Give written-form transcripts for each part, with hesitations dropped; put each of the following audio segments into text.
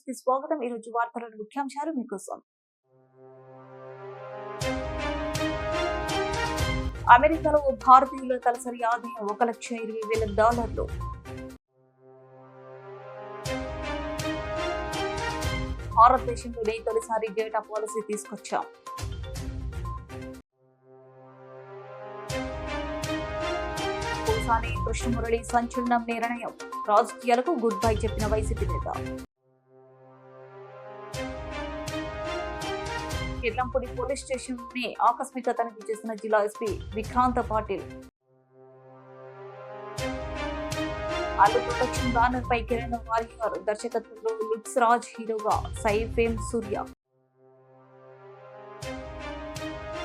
కి స్వాగతం. ఈ రోజు వార్తల ముఖ్యాంశాలు మీకోసం. అమెరికాలో భారతీయుల తలసరి ఆదాయం $1,20,000. భారతదేశంలోనే తొలిసారి డేటా పాలసీ తీసుకొచ్చాం. పోసాని కృష్ణమురళి సంచలనం నిర్ణయం. రాజకీయాలకు గుడ్ బై చెప్పిన వైసీపీ నేత. కిర్లంపూడి పోలీస్ స్టేషన్ ని ఆకస్మిక తనిఖీ చేసిన జిల్లా SP Vikrant Patil. Allu production banner పై కిరణ్ వారియర్ దర్శకత్వంలో లుక్స్ రాజ్ హీరోగా సైఫేం సూర్య.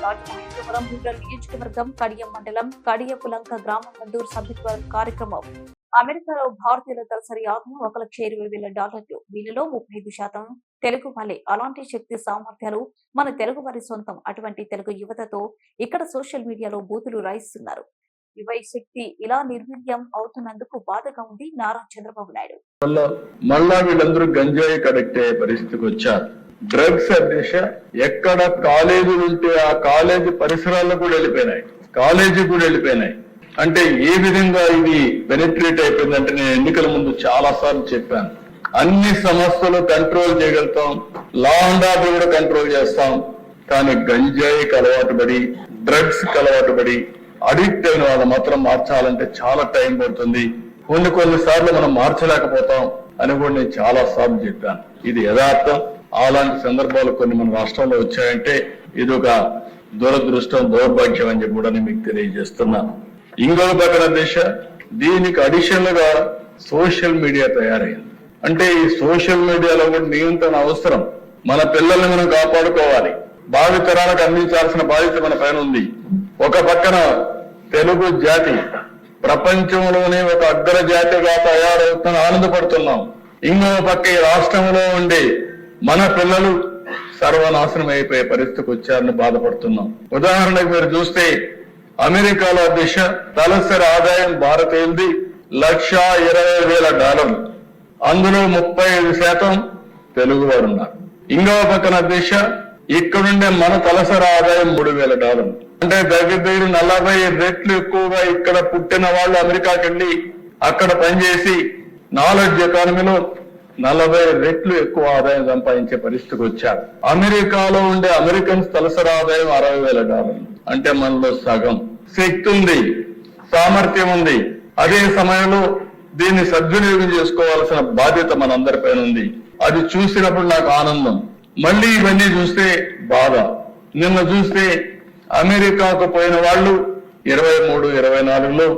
రాజమహేంద్రవరం రూరల్ నియోజకవర్గం కడియం మండలం కడియపులంక గ్రామం నందు సభ్యత్వ కార్యక్రమం. అమెరికాలో భారతీయుల తలసరి ఆదాయం $1,20,000. వీళ్ళలో 35% తెలుగు వాళ్ళే. అలాంటి శక్తి సామర్థ్యాలు మన తెలుగు వారి సొంతం. అటువంటి తెలుగు యువతతో ఇక్కడ సోషల్ మీడియాలో బూతులు రాయిస్తున్నారు. యువ శక్తి ఇలా నిర్వీర్యం అవుతున్నందుకు బాధగా ఉంది నారా చంద్రబాబు నాయుడు. మళ్ళా వీళ్ళందరూ గంజాయి కనెక్ట్ అయ్యే పరిస్థితికి వచ్చారు. డ్రగ్స్ దిశ ఎక్కడ కాలేజీలు ఉంటే ఆ కాలేజీ పరిసరాల్లో కూడా వెళ్ళిపోయినాయి, కాలేజీ కూడా వెళ్ళిపోయినాయి. అంటే ఏ విధంగా ఇది పెనిట్రేట్ అయిపోయిందంటే నేను ఎన్నికల ముందు చాలా సార్లు చెప్పాను, అన్ని సమస్యలు కంట్రోల్ చేయగలుగుతాం, లా అండ్ ఆర్డర్ కూడా కంట్రోల్ చేస్తాం. కానీ గంజాయికి అలవాటు పడి డ్రగ్స్ కి అలవాటు పడి అడిక్ట్ అయిన వాళ్ళు మాత్రం మార్చాలంటే చాలా టైం పడుతుంది. కొన్నిసార్లు మనం మార్చలేకపోతాం అని కూడా నేను చాలా సార్లు చెప్పాను. ఇది యథార్థం. అలాంటి సందర్భాలు కొన్ని మన రాష్ట్రంలో వచ్చాయంటే ఇది ఒక దురదృష్టం, దౌర్భాగ్యం అని చెప్పి కూడా నేను మీకు తెలియజేస్తున్నాను. ఇంకొక పక్కన దిశ దీనికి అడిషనల్ గా సోషల్ మీడియా తయారైంది. అంటే ఈ సోషల్ మీడియాలో కూడా నియంత్రణ అవసరం. మన పిల్లల్ని మనం కాపాడుకోవాలి, భావి తరాలకు అందించాల్సిన బాధ్యత మన పైన ఉంది. ఒక పక్కన తెలుగు జాతి ప్రపంచంలోనే ఒక అగ్ర జాతిగా తయారవుతున్న ఆనందపడుతున్నాం. ఇంకో పక్క ఈ రాష్ట్రంలో ఉండి మన పిల్లలు సర్వనాశనం అయిపోయే పరిస్థితికి వచ్చారని బాధపడుతున్నాం. ఉదాహరణకు మీరు చూస్తే అమెరికాలో దిశ తలసరి ఆదాయం భారతీయులది $1,20,000. అందులో 35% తెలుగు వారు ఉన్నారు. ఇంకో పక్కన దిశ ఇక్కడుండే మన తలసరి ఆదాయం $3,000. అంటే దగ్గర 40 రెట్లు ఎక్కువగా ఇక్కడ పుట్టిన వాళ్ళు అమెరికాకి వెళ్ళి అక్కడ పనిచేసి నాలెడ్జ్ ఎకానమీలో 40 రెట్లు ఎక్కువ ఆదాయం సంపాదించే పరిస్థితికి వచ్చారు. అమెరికాలో ఉండే అమెరికన్స్ తలసరి ఆదాయం $60,000. అంటే మనలో సగం. శక్తి ఉంది, సామర్థ్యం ఉంది. అదే సమయంలో దీన్ని సద్వినియోగం చేసుకోవాల్సిన బాధ్యత మనందరిపైన ఉంది. అది చూసినప్పుడు నాకు ఆనందం. మళ్ళీ ఇవన్నీ చూస్తే బాధ. నిన్న చూస్తే అమెరికాకు పోయిన వాళ్ళు 23-24లో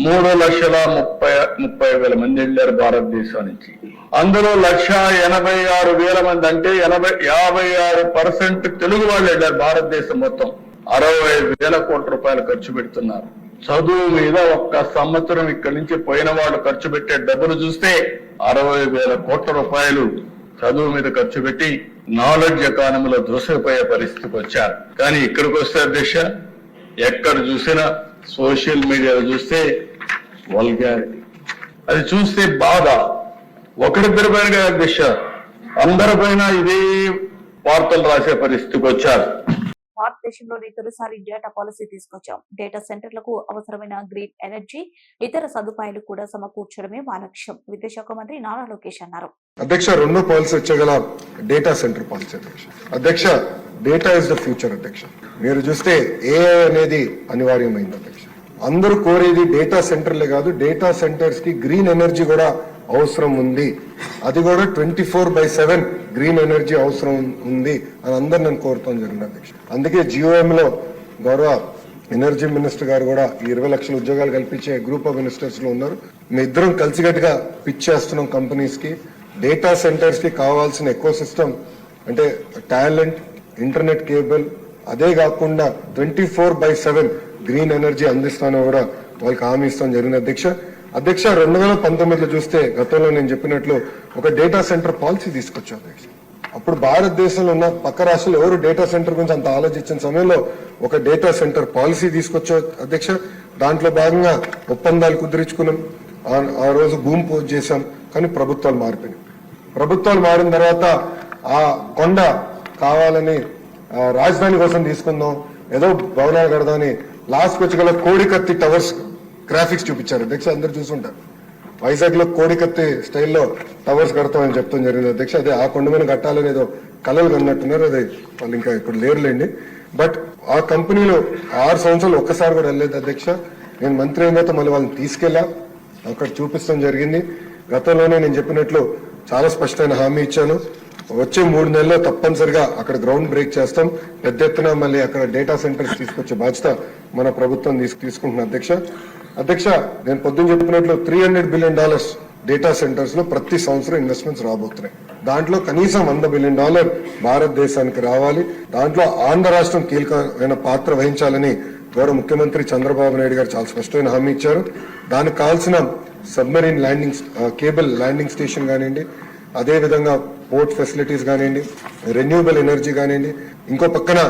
3,30,000 మంది వెళ్ళారు భారతదేశం నుంచి. అందులో 1,86,000 మంది అంటే 56% తెలుగు వాళ్ళు వెళ్ళారు. భారతదేశం మొత్తం 65,000 కోట్ల రూపాయలు ఖర్చు పెడుతున్నారు. చదువు మీద ఒక్క సంవత్సరం ఇక్కడి నుంచి పోయిన వాళ్ళు ఖర్చు పెట్టే డబ్బులు చూస్తే 60,000 కోట్ల రూపాయలు చదువు మీద ఖర్చు పెట్టి నాలెడ్జ్ ఎకానమీలో దూసుకుపోయే పరిస్థితికి వచ్చారు. కానీ ఇక్కడికి వస్తే దిశ ఎక్కడ చూసినా సోషల్ మీడియాలో చూస్తే వల్గారిటీ, అది చూస్తే బాధ. ఒకరిద్దరి పైన కాదు దిశ, అందరిపైన ఇదే వార్తలు రాసే పరిస్థితికి వచ్చారు. భారతదేశంలోని తొలిసారి డేటా పాలసీ తీసుకొచ్చాం. డేటా సెంటర్లకు అవసరమైన గ్రీన్ ఎనర్జీ, ఇతర సదుపాయాలు కూడా సమకూర్చడమే మా లక్ష్యం. విద్యాశాఖ మంత్రి నారా లోకేష్ అన్నారు. అధ్యక్ష, రెండో పాలసీ వచ్చగల డేటా సెంటర్ పాలసీ. అధ్యక్ష, డేటా ఇస్ ద ఫ్యూచర్. అధ్యక్ష, మీరు చూస్తే ఏఐ అనేది అనివార్యమైంది. అధ్యక్ష, అందరూ కోరేది డేటా సెంటర్లే కాదు, డేటా సెంటర్స్ కి గ్రీన్ ఎనర్జీ కూడా అవసరం ఉంది. అది కూడా 24/7 గ్రీన్ ఎనర్జీ అవసరం ఉంది అని అందరు నేను కోరుతాను జరిగింది. అధ్యక్ష, అందుకే GOM లో గౌరవ ఎనర్జీ మినిస్టర్ గారు కూడా 20 లక్షల ఉద్యోగాలు కల్పించే గ్రూప్ ఆఫ్ మినిస్టర్స్ లో ఉన్నారు. మీ ఇద్దరం కలిసిగట్టుగా పిచ్ చేస్తున్నాం కంపెనీస్ కి. డేటా సెంటర్స్ కి కావాల్సిన ఎకో సిస్టమ్ అంటే టాలెంట్, ఇంటర్నెట్ కేబుల్, అదే కాకుండా 24/7 గ్రీన్ ఎనర్జీ అందిస్తానో కూడా వాళ్ళకి హామీ ఇస్తాం జరిగింది. అధ్యక్ష 2019లో చూస్తే గతంలో నేను చెప్పినట్లు ఒక డేటా సెంటర్ పాలసీ తీసుకొచ్చాం. అధ్యక్ష, అప్పుడు భారతదేశంలో ఉన్న పక్క రాష్ట్రాలు ఎవరు డేటా సెంటర్ గురించి అంత ఆలోచించిన సమయంలో ఒక డేటా సెంటర్ పాలసీ తీసుకొచ్చా. అధ్యక్ష, దాంట్లో భాగంగా ఒప్పందాలు కుదిరించుకున్నాం. ఆ రోజు భూమి పూజ చేశాం. కానీ ప్రభుత్వాలు మారిపోయినాయి. ప్రభుత్వాలు మారిన తర్వాత ఆ కొండ కావాలని రాజధాని కోసం తీసుకుందాం, ఏదో భవనాలు కడదామని లాస్ట్కి వచ్చి గల కోడికత్తి టవర్స్ గ్రాఫిక్స్ చూపించారు అధ్యక్ష. అందరు చూసుంటారు. వైజాగ్ లో కోడికత్తి స్టైల్లో టవర్స్ కడతామని చెప్తాం జరిగింది అధ్యక్ష. అదే ఆ కొండ మీద కట్టాలని ఏదో కలలు కన్నట్టున్నారు. అదే వాళ్ళు ఇంకా ఇప్పుడు లేరులేండి. బట్ ఆ కంపెనీలో 6 సంవత్సరాలు ఒక్కసారి కూడా వెళ్ళలేదు అధ్యక్ష. నేను మంత్రి అయిన తర్వాత మళ్ళీ వాళ్ళని తీసుకెళ్లా అక్కడ చూపిస్తాం జరిగింది. గతంలోనే నేను చెప్పినట్లు చాలా స్పష్టమైన హామీ ఇచ్చాను. వచ్చే 3 నెలల్లో తప్పనిసరిగా అక్కడ గ్రౌండ్ బ్రేక్ చేస్తాం. పెద్ద ఎత్తున మళ్ళీ అక్కడ డేటా సెంటర్స్ తీసుకొచ్చే బాధ్యత మన ప్రభుత్వం తీసుకుంటున్న అధ్యక్ష. నేను పొద్దున్న చెప్పినట్లు $300 బిలియన్ డేటా సెంటర్స్ లో ప్రతి సంవత్సరం ఇన్వెస్ట్మెంట్స్ రాబోతున్నాయి. దాంట్లో కనీసం $100 బిలియన్ భారతదేశానికి రావాలి. దాంట్లో ఆంధ్ర రాష్ట్రం కీలకమైన పాత్ర వహించాలని గౌరవ ముఖ్యమంత్రి చంద్రబాబు నాయుడు గారు చాలా స్పష్టమైన హామీ ఇచ్చారు. దానికి కావాల్సిన సబ్మెరీన్ కేబుల్ ల్యాండింగ్ స్టేషన్ కానివ్వండి, అదే విధంగా పోర్ట్ ఫెసిలిటీస్ కానివ్వండి, రెన్యూబుల్ ఎనర్జీ కానివ్వండి, ఇంకో పక్కన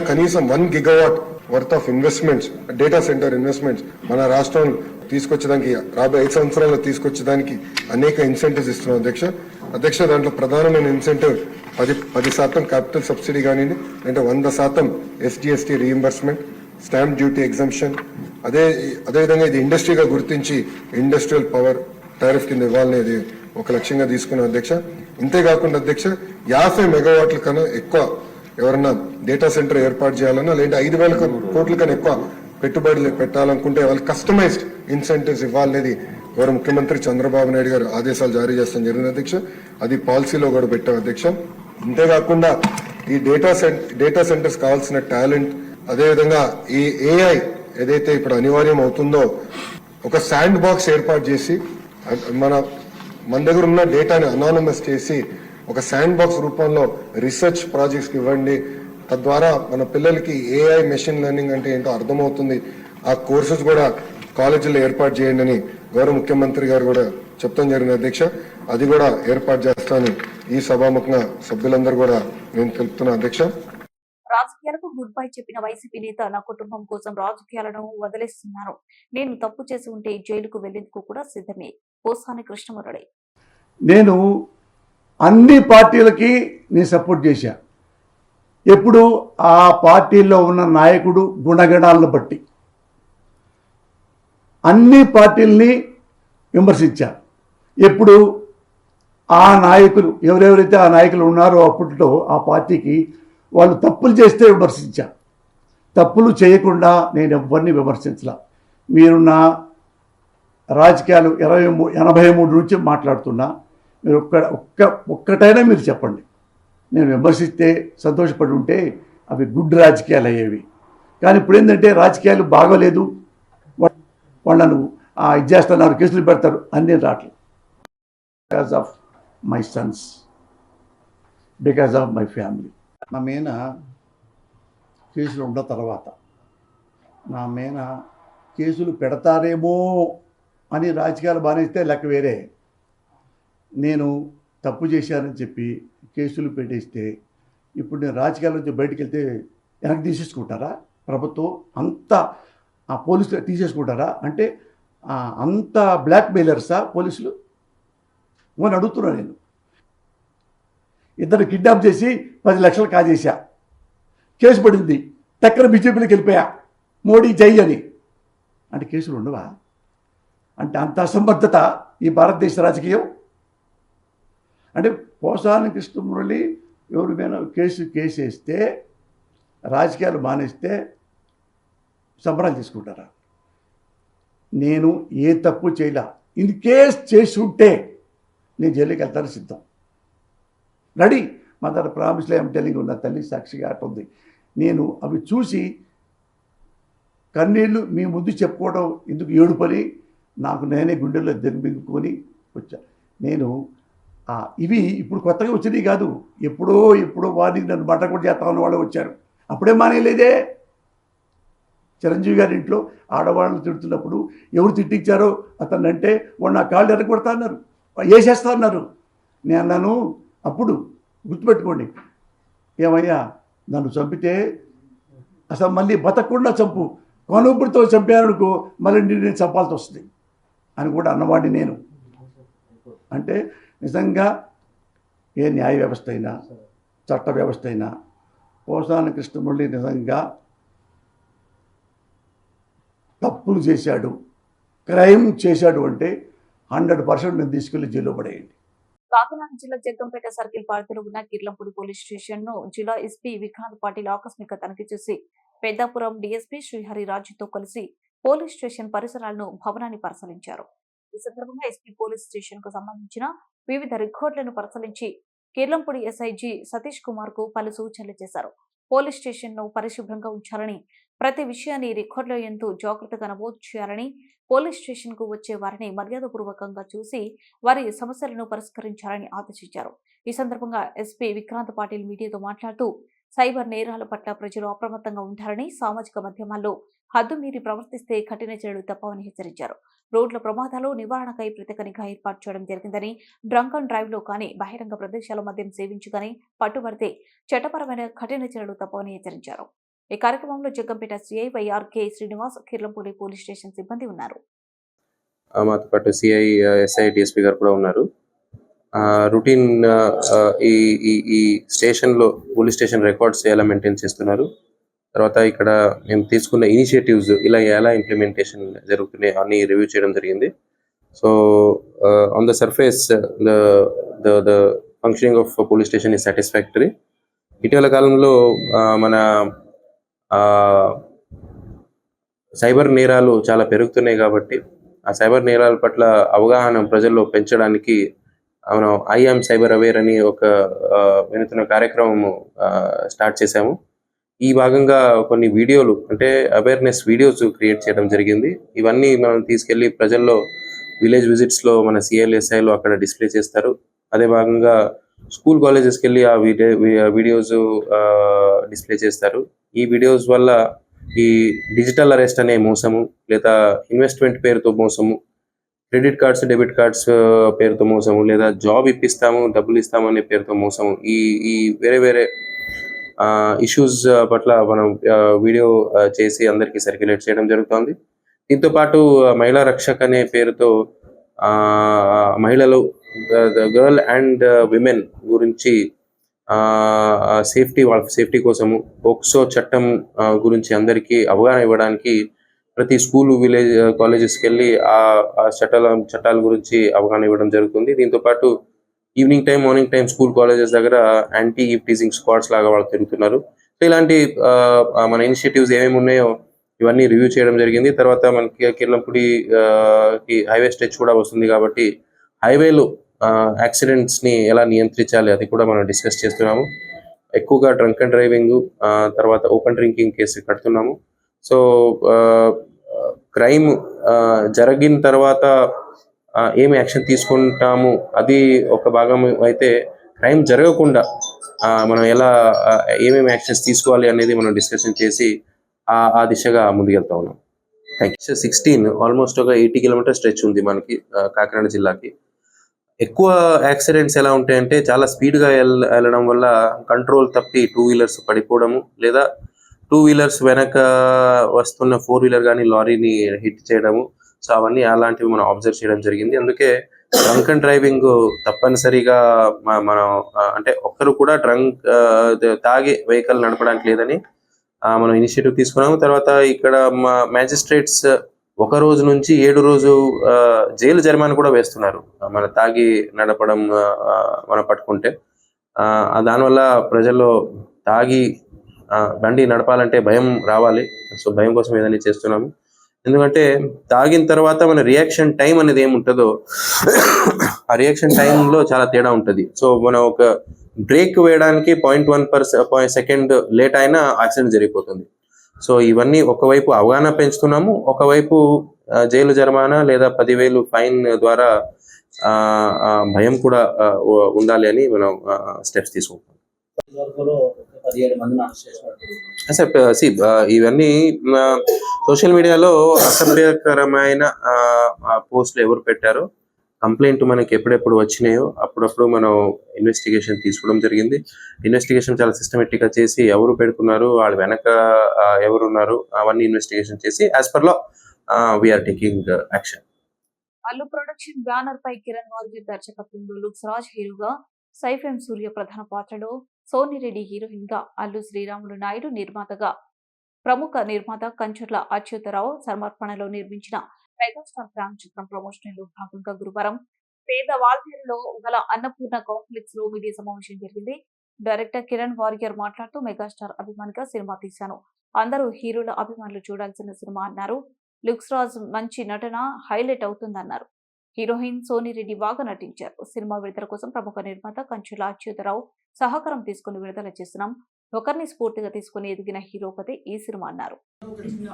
కనీసం 1 gigawatt worth of investments, data centre investments మన రాష్ట్రం తీసుకొచ్చేదానికి రాబోయే 5 సంవత్సరాల్లో తీసుకొచ్చేదానికి అనేక ఇన్సెంటివ్స్ ఇస్తున్నాం అధ్యక్ష. దాంట్లో ప్రధానమైన ఇన్సెంటివ్ 10% క్యాపిటల్ సబ్సిడీ కానివ్వండి, అంటే 100% SGST reimbursement, stamp duty exemption, అదేవిధంగా ఇది ఇండస్ట్రీగా గుర్తించి ఇండస్ట్రియల్ పవర్ టారిఫ్ కింద ఇవ్వాలనేది ఒక లక్ష్యంగా తీసుకున్నాం అధ్యక్ష. ఇంతేకాకుండా అధ్యక్ష 50 మెగావాట్ల కన్నా ఎక్కువ ఎవరన్నా డేటా సెంటర్ ఏర్పాటు చేయాలన్నా, లేదంటే 5,000 కోట్ల కన్నా ఎక్కువ పెట్టుబడులు పెట్టాలనుకుంటే వాళ్ళు కస్టమైజ్డ్ ఇన్సెంటివ్స్ ఇవ్వాలనేది గౌరవ ముఖ్యమంత్రి చంద్రబాబు నాయుడు గారు ఆదేశాలు జారీ చేస్తాం జరిగింది అధ్యక్ష. అది పాలసీలో కూడా పెట్టాం అధ్యక్ష. ఇంతేకాకుండా ఈ డేటా సెంటర్స్ కావాల్సిన టాలెంట్, అదేవిధంగా ఈ AI ఏదైతే ఇప్పుడు అనివార్యం అవుతుందో ఒక శాండ్ బాక్స్ ఏర్పాటు చేసి మన దగ్గర ఉన్న డేటాని అనానమస్ చేసి ఒక శాండ్ బాక్స్ రూపంలో రీసెర్చ్ ప్రాజెక్ట్స్కి ఇవ్వండి. తద్వారా మన పిల్లలకి AI మెషిన్ లెర్నింగ్ అంటే ఏంటో అర్థమవుతుంది. ఆ కోర్సెస్ కూడా కాలేజీలో ఏర్పాటు చేయండి అని గౌరవ ముఖ్యమంత్రి గారు కూడా చెప్తాం జరిగింది అధ్యక్ష. అది కూడా ఏర్పాటు చేస్తానని ఈ సభాముఖంగా సభ్యులందరూ కూడా నేను తెలుపుతున్నా అధ్యక్ష. రాజకీయాలకు గుడ్ బై చెప్పిన వైసీపీ నేత నా కుటుంబం కోసం రాజకీయాలను వదిలేస్తున్నాను, నేను తప్పు చేసి ఉంటే జైలుకు వెళ్లేందుకు కూడా సిద్ధమే. పోసాని కృష్ణమురళి. నేను అన్ని పార్టీలకి నేను సపోర్ట్ చేశా. ఎప్పుడు ఆ పార్టీల్లో ఉన్న నాయకుడు గుణగణాలను బట్టి అన్ని పార్టీల్ని విమర్శించా. ఎప్పుడు ఆ నాయకులు ఎవరెవరైతే ఆ నాయకులు ఉన్నారో అప్పట్లో ఆ పార్టీకి వాళ్ళు తప్పులు చేస్తే విమర్శించా. తప్పులు చేయకుండా నేను ఎవరిని విమర్శించలా. మీరు నా రాజకీయాలు 83 నుంచి మాట్లాడుతున్నా, మీరు ఒక్కటైనా మీరు చెప్పండి. నేను విమర్శిస్తే సంతోషపడి ఉంటే అవి గుడ్ రాజకీయాలు అయ్యేవి. కానీ ఇప్పుడు ఏంటంటే రాజకీయాలు బాగోలేదు, వాళ్ళను ఇది చేస్తున్నారు, కేసులు పెడతారు, అన్నీ రావట్లేదు. Because of my Sons, because of my family. నా మీద కేసులు ఉన్న తర్వాత నా మీద కేసులు పెడతారేమో అని రాజకీయాలు బానేస్తే లెక్క వేరే. నేను తప్పు చేశానని చెప్పి కేసులు పెట్టేస్తే ఇప్పుడు నేను రాజకీయాల నుంచి బయటకు వెళ్తే వెనక్కి తీసేసుకుంటారా? ప్రభుత్వం అంతా ఆ పోలీసులు తీసేసుకుంటారా? అంటే అంత బ్లాక్ మెయిలర్సా పోలీసులు అని అడుగుతున్నా. నేను ఇద్దరు కిడ్నాప్ చేసి 10 లక్షలు కాజేశా, కేసు పడింది, టక్కన బీజేపీలోకి వెళ్ళిపోయా, మోడీ జై అని. అంటే కేసులు ఉండవా? అంటే అంత అసమర్థత ఈ భారతదేశ రాజకీయం. అంటే పోసాని కృష్ణమురళి ఎవరి మీద కేసు వేస్తే రాజకీయాలు మానేస్తే సంబరాలు చేసుకుంటారా? నేను ఏ తప్పు చేయలే. ఇన్ కేస్ చేసి ఉంటే నేను జైలుకి వెళ్తాను సిద్ధం, రెడీ. మా దగ్గర ప్రామిస్లో ఏం టెలింగ్ ఉన్న తల్లి సాక్షిగా అట్టుంది. నేను అవి చూసి కన్నీళ్ళు మీ ముందు చెప్పుకోవడం ఎందుకు ఏడుపని నాకు నేనే గుండెల్లో దిగ్గుకొని వచ్చా. నేను ఇవి ఇప్పుడు కొత్తగా వచ్చినాయి కాదు, ఎప్పుడో వారికి నన్ను బట్ట కూడా చేస్తామని వాళ్ళు వచ్చారు. అప్పుడే మానేయలేదే. చిరంజీవి గారి ఇంట్లో ఆడవాళ్ళని తిడుతున్నప్పుడు ఎవరు తిట్టించారో అతన్ని అంటే వాడు నా కాళ్ళు ఎరగొడతా అన్నారు, వేసేస్తా అన్నారు. నేను అన్నాను అప్పుడు, గుర్తుపెట్టుకోండి, ఏమయ్యా నన్ను చంపితే అసలు మళ్ళీ బతకకుండా చంపు, కొనుబ్బుడితో చంపానుకో మళ్ళీ నేను చంపాల్సి వస్తుంది అని కూడా అన్నవాడిని నేను. అంటే నిజంగా ఏ న్యాయ వ్యవస్థ అయినా చట్ట వ్యవస్థ అయినా పోసాని కృష్ణమురళి నిజంగా తప్పులు చేశాడు, క్రైమ్ చేశాడు అంటే 100% నేను తీసుకెళ్లి జైల్లో పడేయండి. కాకినాడ జిల్లా జగ్గంపేట సర్కిల్ పరిధిలో ఉన్న కిర్లంపూడి పోలీస్ స్టేషన్ ను జిల్లా ఎస్పీ విక్రాంత్ పాటిల్ ఆకస్మిక తనిఖీ చేసి పెద్దాపురం డీఎస్పీ శ్రీహరి రాజుతో కలిసి పోలీస్ స్టేషన్ పరిసరాలను భవనాన్ని పరిశీలించారు. ఈ సందర్భంగా ఎస్పీ పోలీస్ స్టేషన్ కు సంబంధించిన వివిధ రికార్డులను పరిశీలించి కిర్లంపూడి ఎస్ఐజీ సతీష్ కుమార్ కు పలు సూచనలు చేశారు. పోలీస్ స్టేషన్ ను పరిశుభ్రంగా ఉంచాలని, ప్రతి విషయాన్ని రికార్డులో ఎంతో జాగ్రత్తగా నమోదు చేయాలని, పోలీస్ స్టేషన్ కు వచ్చే వారిని మర్యాదపూర్వకంగా చూసి వారి సమస్యలను పరిష్కరించాలని ఆదేశించారు. ఈ సందర్భంగా ఎస్పీ విక్రాంత్ పాటిల్ మీడియాతో మాట్లాడుతూ సైబర్ నేరాల పట్ల ప్రజలు అప్రమత్తంగా ఉంటారని, సామాజిక మాధ్యమాల్లో హద్దు మీరి ప్రవర్తిస్తే కఠిన చర్యలు తప్పవని హెచ్చరించారు. రోడ్ల ప్రమాదాలు నివారణకై ప్రత్యేక నిఘా ఏర్పాటు చేయడం జరిగిందని, డ్రంక్ అండ్ డ్రైవ్ లో కానీ బహిరంగ ప్రదేశాల మద్యం సేవించుగాని పట్టుబడితే చట్టపరమైన కఠిన చర్యలు తప్పవని హెచ్చరించారు. ఈ కార్యక్రమంలో Jaggampeta CI YRK Srinivas, Kirlampudi police station సిబ్బంది ఉన్నారు. మాతో పాటు సిఐ, ఎస్ఐ, డిఎస్పీ గారు కూడా ఉన్నారు. రొటీన్ ఈ స్టేషన్లో పోలీస్ స్టేషన్ రికార్డ్స్ ఎలా మెయింటైన్ చేస్తున్నారు, తర్వాత ఇక్కడ మేము తీసుకున్న ఇనిషియేటివ్స్ ఇలా ఎలా ఇంప్లిమెంటేషన్ జరుగుతున్నాయి అన్ని రివ్యూ చేయడం జరిగింది. So on the surface the functioning of police station is satisfactory. ఇటీవల కాలంలో మన సైబర్ నేరాలు చాలా పెరుగుతున్నాయి కాబట్టి ఆ సైబర్ నేరాల పట్ల అవగాహన ప్రజల్లో పెంచడానికి మనం ఐఎమ్ సైబర్ అవేర్ అని ఒక వినూత్న కార్యక్రమం స్టార్ట్ చేశాము. ఈ భాగంగా కొన్ని వీడియోలు అంటే అవేర్నెస్ వీడియోస్ క్రియేట్ చేయడం జరిగింది. ఇవన్నీ మనం తీసుకెళ్లి ప్రజల్లో విలేజ్ విజిట్స్లో మన సిఎల్ఎస్ఐలో అక్కడ డిస్ప్లే చేస్తారు. అదే భాగంగా స్కూల్ కాలేజెస్కి వెళ్ళి ఆ వీడియోస్ డిస్ప్లే చేస్తారు. ఈ వీడియోస్ వల్ల ఈ డిజిటల్ అరెస్ట్ అనే మోసము, లేదా ఇన్వెస్ట్మెంట్ పేరుతో మోసము, క్రెడిట్ కార్డ్స్, డెబిట్ కార్డ్స్ పేరుతో మోసము, లేదా జాబ్ ఇప్పిస్తాము, డబ్బులు ఇస్తాము అనే పేరుతో మోసము, ఈ వేరే వేరే ఇష్యూస్ పట్ల మనం వీడియో చేసి అందరికీ సర్క్యులేట్ చేయడం జరుగుతుంది. దీంతో పాటు మహిళా రక్షక్ అనే పేరుతో మహిళలు, గర్ల్ అండ్ విమెన్ గురించి వాళ్ళ సేఫ్టీ కోసము పోక్సో చట్టం గురించి అందరికీ అవగాహన ఇవ్వడానికి ప్రతి స్కూల్, విలేజ్, కాలేజెస్కి వెళ్ళి ఆ చట్టాల గురించి అవగాహన ఇవ్వడం జరుగుతుంది. దీంతో పాటు evening time, morning time school colleges దగ్గర యాంటీ ఈవ్ టీజింగ్ స్క్వాడ్స్ లాగా వాళ్ళు తిరుగుతున్నారు. సో ఇలాంటి మన ఇనిషియేటివ్స్ ఏమేమి ఉన్నాయో ఇవన్నీ రివ్యూ చేయడం జరిగింది. తర్వాత మనకి కిర్లంపూడి హైవే స్ట్రెచ్ కూడా వస్తుంది కాబట్టి హైవేలో యాక్సిడెంట్స్ని ఎలా నియంత్రించాలి అది కూడా మనం డిస్కస్ చేస్తున్నాము. ఎక్కువగా డ్రంక్ అండ్ డ్రైవింగ్, తర్వాత ఓపెన్ డ్రింకింగ్ కేసు కడుతున్నాము. సో క్రైమ్ జరిగిన తర్వాత ఏమి యాక్షన్ తీసుకుంటాము అది ఒక భాగం అయితే, క్రైమ్ జరగకుండా మనం ఎలా ఏమేమి యాక్షన్స్ తీసుకోవాలి అనేది మనం డిస్కషన్ చేసి ఆ దిశగా ముందుకెళ్తా ఉన్నాం. Thank you. 16 ఆల్మోస్ట్ ఒక 80 కిలోమీటర్ స్ట్రెచ్ ఉంది మనకి కాకినాడ జిల్లాకి. ఎక్కువ యాక్సిడెంట్స్ ఎలా ఉంటాయంటే చాలా స్పీడ్గా వెళ్ళడం వల్ల కంట్రోల్ తప్పి 2 వీలర్స్ పడిపోవడము, లేదా 2 వీలర్స్ వెనక వస్తున్న 4 వీలర్ కానీ లారీని హిట్ చేయడము. సో అవన్నీ అలాంటివి మనం అబ్జర్వ్ చేయడం జరిగింది. అందుకే డ్రంక్ అండ్ డ్రైవింగ్ తప్పనిసరిగా మనం అంటే ఒక్కరు కూడా తాగి వెహికల్ నడపడానికి లేదని మనం ఇనిషియేటివ్ తీసుకున్నాము. తర్వాత ఇక్కడ మ్యాజిస్ట్రేట్స్ 1 రోజు నుంచి 7 రోజు జైలు జరిమానా కూడా వేస్తున్నారు మన తాగి నడపడం మనం పట్టుకుంటే. దానివల్ల ప్రజల్లో తాగి బండి నడపాలంటే భయం రావాలి. సో భయం కోసం ఏదైనా చేస్తున్నాము. ఎందుకంటే తాగిన తర్వాత మన రియాక్షన్ టైం అనేది ఏముంటుందో ఆ రియాక్షన్ టైంలో చాలా తేడా ఉంటుంది. సో మనం ఒక బ్రేక్ వేయడానికి 0.1 సెకండ్ లేట్ అయినా యాక్సిడెంట్ జరిగిపోతుంది. సో ఇవన్నీ ఒకవైపు అవగాహన పెంచుతున్నాము, ఒకవైపు జైలు జరిమానా లేదా 10,000 ఫైన్ ద్వారా భయం కూడా ఉండాలి అని మనం స్టెప్స్ తీసుకుంటాం. ఇవన్నీ సోషల్ మీడియాలో అసభ్యకరమైన పోస్టులు ఎవరు పెట్టారో, కంప్లైంట్ మనకి ఎప్పుడెప్పుడు వచ్చినాయో అప్పుడప్పుడు మనం ఇన్వెస్టిగేషన్ తీసుకోవడం జరిగింది. ఇన్వెస్టిగేషన్ చాలా సిస్టమేటిక్గా చేసి ఎవరు పెడుతున్నారు, వాళ్ళ వెనక ఎవరున్నారు అవన్నీ ఇన్వెస్టిగేషన్ చేసి as per law we are taking action. Allu production banner పై కిరణ్ వార్గి దర్శకత్వంలో లుక్స్ రాజ్ హీరోగా, సైఫ్ ఎం సూర్య ప్రధాన పాత్రలో, సోనిరెడ్డి హీరోయిన్ గా, అల్లు శ్రీరాములు నాయుడు నిర్మాతగా, ప్రముఖ నిర్మాత కంచర్ల అచ్యుతరావు సమర్పణలో నిర్మించిన మెగాస్టార్ ఫ్యాన్ చిత్రం ప్రమోషనల్ లో భాగంగా గురువారం పేద వాల్తేరులో గల అన్నపూర్ణ కాంప్లెక్స్ లో మీడియా సమావేశం జరిగింది. డైరెక్టర్ కిరణ్ వారియర్ మాట్లాడుతూ మెగాస్టార్ అభిమానిగా సినిమా తీశాను. అందరూ హీరోల అభిమానులు చూడాల్సిన సినిమా అన్నారు. లుక్స్ రాజ్ మంచి నటన హైలైట్ అవుతుందన్నారు. హీరోయిన్ సోనిరెడ్డి బాగా నటించారు. సినిమా విడుదల కోసం ప్రముఖ నిర్మాత కంచుల అచ్యుతరావు సహకారం తీసుకుని విడుదల చేస్తున్నాం. ఒకరిని స్ఫూర్తిగా తీసుకుని ఎదిగిన హీరోపతి ఈ సినిమా అన్నారు.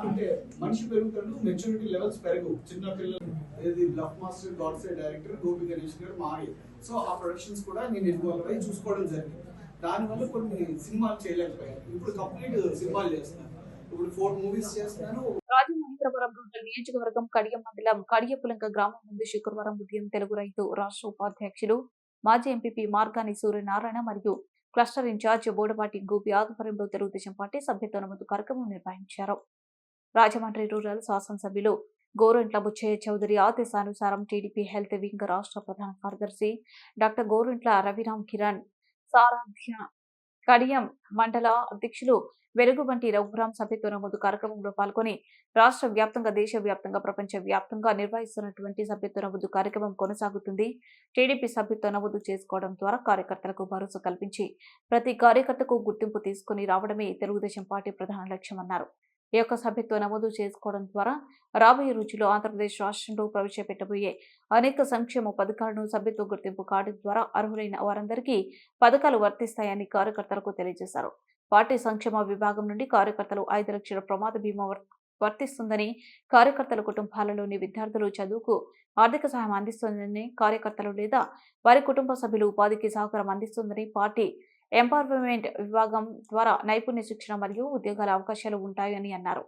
అంటే మనిషి పెరుగుతాడు, మెచ్యూరిటీ లెవెల్స్ పెరుగు. చిన్న పిల్లలు ఏది bluff master God side director Gopi Ganesh గారు మావి. సో ఆ ప్రొడక్షన్స్ కూడా నేను ఇన్వాల్వ్ అయ్యి చూసుకోవడం జరిగింది. దానివల్ల కొన్ని సినిమాలు చేయలేకపోయాను. ఇప్పుడు కంప్లీట్ సినిమాలు చేస్తున్నాను. ఇప్పుడు 4 మూవీస్ చేస్తున్నాను. రాజమహేంద్రవరం రూరల్ నియోజకవర్గం కడియం మండలం కడియపులంక గ్రామం నుండి శుక్రవారం ఉదయం తెలుగు రైతు రాష్ట్ర ఉపాధ్యక్షులు మాజీ ఎంపీపీ మార్గాని సూర్యనారాయణ మరియు క్లస్టర్ ఇన్ఛార్జ్ బోడపాటి గోపి ఆధ్వర్యంలో తెలుగుదేశం పార్టీ సభ్యత్వ నమోదు కార్యక్రమం నిర్వహించారు. రాజమండ్రి రూరల్ శాసనసభ్యులు గోరంట్ల బుచ్చయ్య చౌదరి ఆదేశానుసారం టీడీపీ హెల్త్ వింగ్ రాష్ట్ర ప్రధాన కార్యదర్శి డాక్టర్ గోరంట్ల రవిరామ్ కిరణ్ సారాధ్య కడియం మండల అధ్యక్షులు వెలుగుబంటి రఘురాం సభ్యత్వ నమోదు కార్యక్రమంలో పాల్గొని రాష్ట్ర వ్యాప్తంగా, దేశ వ్యాప్తంగా, ప్రపంచ వ్యాప్తంగా నిర్వహిస్తున్నటువంటి సభ్యత్వ నమోదు కార్యక్రమం కొనసాగుతుంది. టీడీపీ సభ్యత్వ నమోదు చేసుకోవడం ద్వారా కార్యకర్తలకు భరోసా కల్పించి ప్రతి కార్యకర్తకు గుర్తింపు తీసుకుని రావడమే తెలుగుదేశం పార్టీ ప్రధాన లక్ష్యమన్నారు. ఈ యొక్క సభ్యత్వ నమోదు చేసుకోవడం ద్వారా రాబోయే రోజుల్లో ఆంధ్రప్రదేశ్ రాష్ట్రంలో ప్రవేశపెట్టబోయే అనేక సంక్షేమ పథకాలను సభ్యత్వ గుర్తింపు కార్డు ద్వారా అర్హులైన వారందరికీ పథకాలు వర్తిస్తాయని కార్యకర్తలకు తెలియజేశారు. పార్టీ సంక్షేమ విభాగం నుండి కార్యకర్తలు 5 లక్షల ప్రమాద బీమా వర్తిస్తుందని, కార్యకర్తల కుటుంబాలలోని విద్యార్థులు చదువుకు ఆర్థిక సహాయం అందిస్తుందని, కార్యకర్తలు లేదా వారి కుటుంబ సభ్యులు ఉపాధికి సహకారం అందిస్తుందని, పార్టీ ఎంపవర్మెంట్ విభాగం ద్వారా నైపుణ్య శిక్షణ మరియు ఉద్యోగాల అవకాశాలు ఉంటాయని అన్నారు.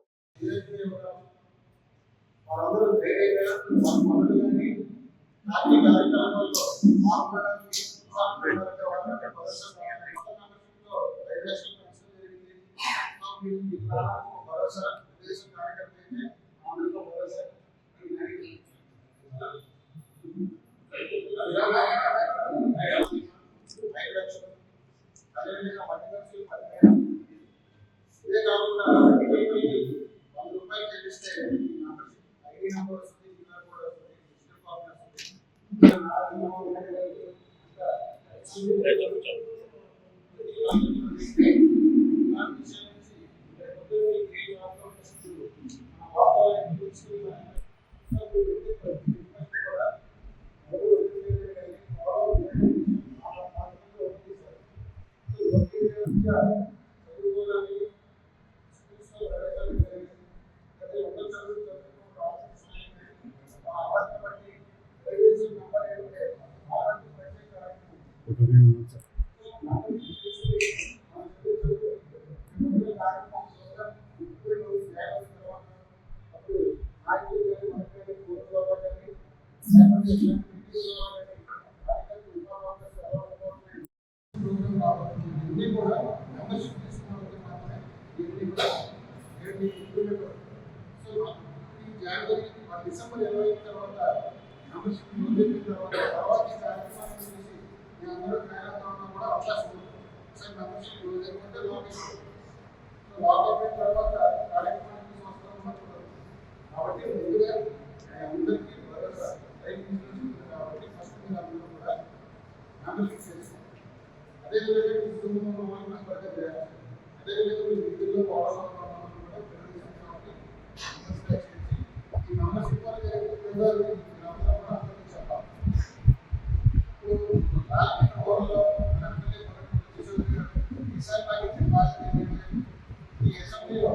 డిసెంబర్ 25 తర్వాత మెంబర్షిప్ మొదలెట్టిన తర్వాత ఈ కార్యక్రమాన్ని చేసి మీ అందరూ మేనేజ్మెంట్ కూడా అవకాశం ఉంది. సార్ మెంబర్షిప్ లేకుంటే లాక్ అయిన తర్వాత కార్యక్రమానికి సంవత్సరం ఉంటుంది. కాబట్టి ముందుగా అందరికీ భరోసా రైతు బిజినెస్ కాబట్టి ఫస్ట్ మీరు అందరూ కూడా మెంబర్షిప్ చేస్తాం. అదేవిధంగా మీ కుటుంబంలో వాళ్ళని త్వరగా చేయాలి. అదేవిధంగా మీ వీధుల్లో పోవడం కూడా తెలుగుదేశం కాబట్టి ఈ మెంబర్షిప్ వల్ల చెప్పాలి. ఈ అసెంబ్లీలో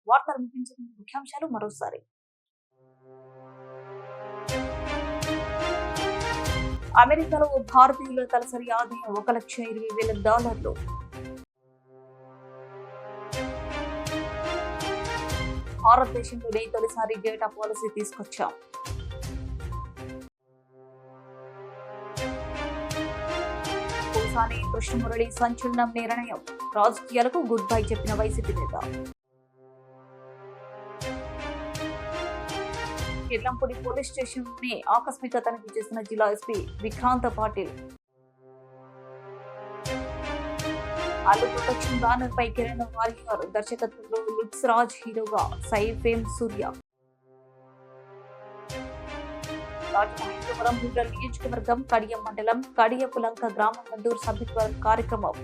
వార్తలు ముగించిన ముఖ్యాంశాలు మరోసారి. అమెరికాలో భారతీయుల తలసరి ఆదాయం $1,20,000. భారతదేశంలోనే తొలిసారి డేటా పాలసీ తీసుకొచ్చాం. తలసాని కృష్ణమురళి సంచలనం నిర్ణయం. రాజకీయాలకు గుడ్ బై చెప్పిన వైసీపీ నేత. కిర్లంపూడి పోలీస్ స్టేషన్ ని ఆకస్మిక తనిఖీ చేసిన జిల్లా SP Vikrant Patil. Allu production banner పై కిరణ్ వారియర్ దర్శకత్వంలో లుక్స్ రాజ్ హీరోగా సైఫేమ్ సూర్య. రాజమహేంద్రవరం రూరల్ నియోజకవర్గం కడియం మండలం కడియపులంక గ్రామ మండూర్ సభ్యత్వ కార్యక్రమం.